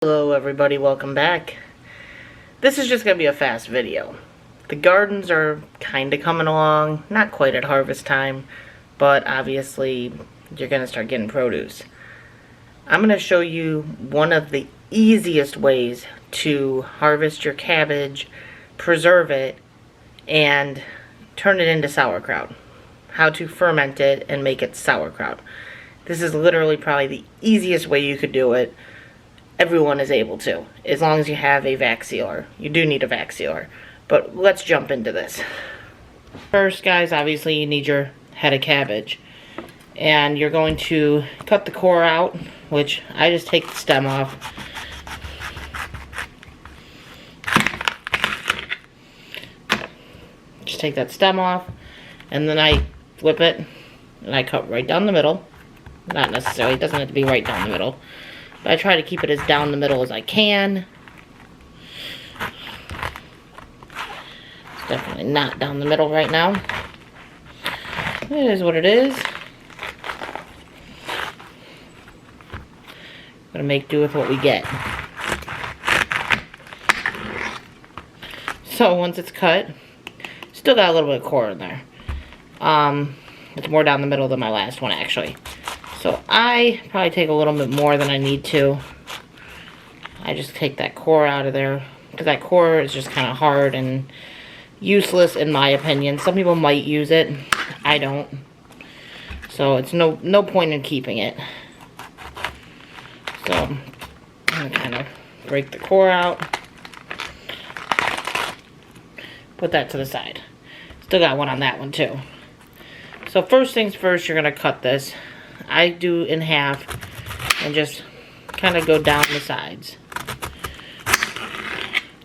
Hello everybody, welcome back. This is just going to be a fast video. The gardens are kind of coming along, not quite at harvest time, but obviously you're going to start getting produce. I'm going to show you one of the easiest ways to harvest your cabbage, preserve it, and turn it into sauerkraut. How to ferment it and make it sauerkraut. This is literally probably the easiest way you could do it. Everyone is able to, as long as you have a vac sealer. You do need a vac sealer, but let's jump into this. First, guys, obviously you need your head of cabbage, and you're going to cut the core out, which I just take the stem off. Just take that stem off, and then I flip it, and I cut right down the middle. Not necessarily, it doesn't have to be right down the middle. But I try to keep it as down the middle as I can. It's definitely not down the middle right now. It is what it is. Gonna make do with what we get. So once it's cut, still got a little bit of core in there. It's more down the middle than my last one actually. So I probably take a little bit more than I need to. I just take that core out of there, because that core is just kind of hard and useless in my opinion. Some people might use it. I don't. So it's no point in keeping it. So I'm going to kind of break the core out. Put that to the side. Still got one on that one too. So first things first, you're going to cut this. I do in half and just kind of go down the sides.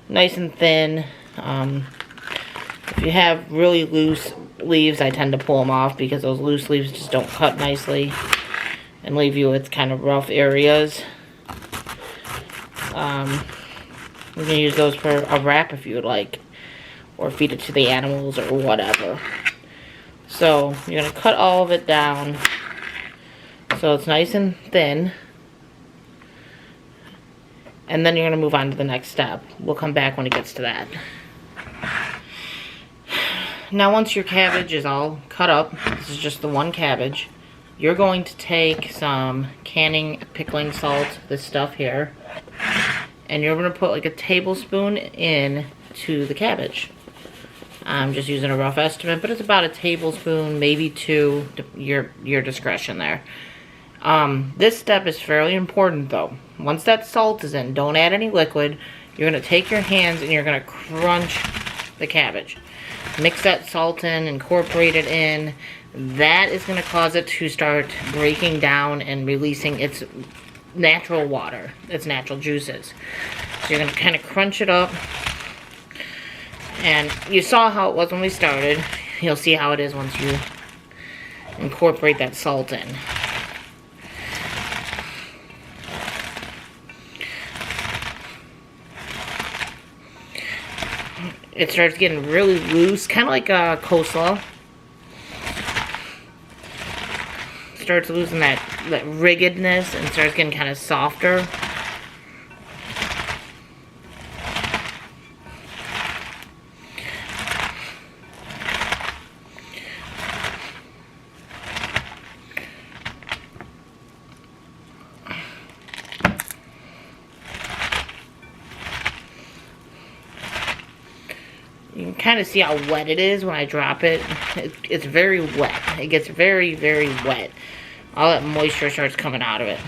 Nice and thin. If you have really loose leaves, I tend to pull them off because those loose leaves just don't cut nicely and leave you with kind of rough areas. You can use those for a wrap if you would like, or feed it to the animals or whatever. So you're going to cut all of it down so it's nice and thin, and then you're going to move on to the next step. We'll come back when it gets to that. Now once your cabbage is all cut up, this is just the one cabbage, you're going to take some canning pickling salt, this stuff here, and you're going to put like a tablespoon in to the cabbage. I'm just using a rough estimate, but it's about a tablespoon, maybe two, your discretion there. This step is fairly important though. Once that salt is in, don't add any liquid. You're going to take your hands and you're going to crunch the cabbage. Mix that salt in, incorporate it in. That is going to cause it to start breaking down and releasing its natural water, its natural juices. So you're going to kind of crunch it up. And you saw how it was when we started. You'll see how it is once you incorporate that salt in. It starts getting really loose, kind of like a coleslaw. Starts losing that riggedness and starts getting kind of softer. You can kind of see how wet it is when I drop it. It's very wet. It gets very, very wet. All that moisture starts coming out of it.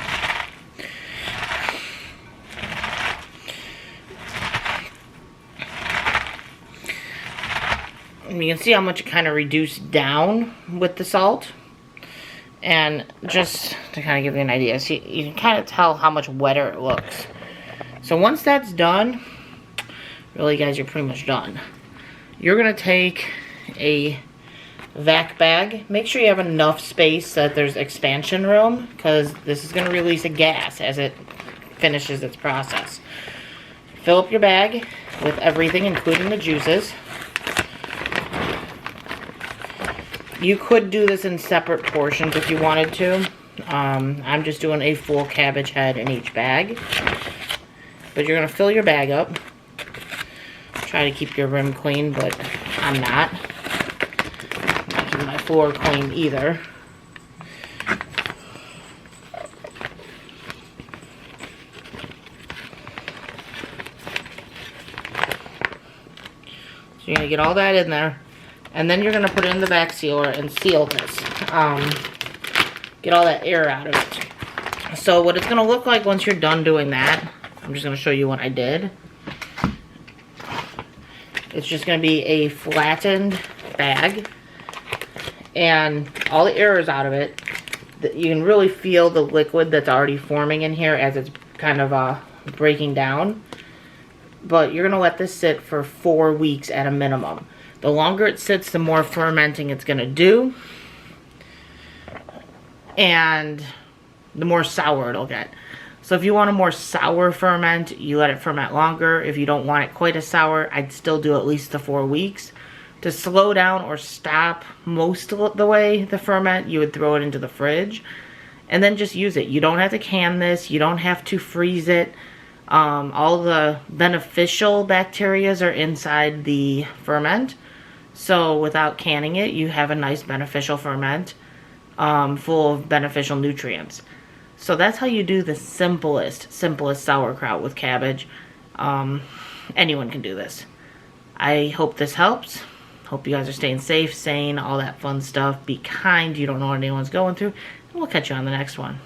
And you can see how much it kind of reduced down with the salt. And just to kind of give you an idea, see, you can kind of tell how much wetter it looks. So once that's done, really guys, you're pretty much done. You're going to take a vac bag. Make sure you have enough space that there's expansion room, because this is going to release a gas as it finishes its process. Fill up your bag with everything, including the juices. You could do this in separate portions if you wanted to. I'm just doing a full cabbage head in each bag. But you're going to fill your bag up. Try to keep your rim clean, but I'm not. I'm not keeping my floor clean either. So you're going to get all that in there. And then you're going to put it in the vac sealer and seal this. Get all that air out of it. So what it's going to look like once you're done doing that, I'm just going to show you what I did. It's just going to be a flattened bag. And all the air is out of it. You can really feel the liquid that's already forming in here as it's kind of breaking down. But you're going to let this sit for 4 weeks at a minimum. The longer it sits, the more fermenting it's going to do. And the more sour it'll get. So if you want a more sour ferment, you let it ferment longer. If you don't want it quite as sour, I'd still do at least the 4 weeks. To slow down or stop most of the way the ferment, you would throw it into the fridge. And then just use it. You don't have to can this. You don't have to freeze it. All the beneficial bacteria are inside the ferment. So without canning it, you have a nice beneficial ferment full of beneficial nutrients. So that's how you do the simplest sauerkraut with cabbage. Anyone can do this. I hope this helps. Hope you guys are staying safe, sane, all that fun stuff. Be kind. You don't know what anyone's going through. And we'll catch you on the next one.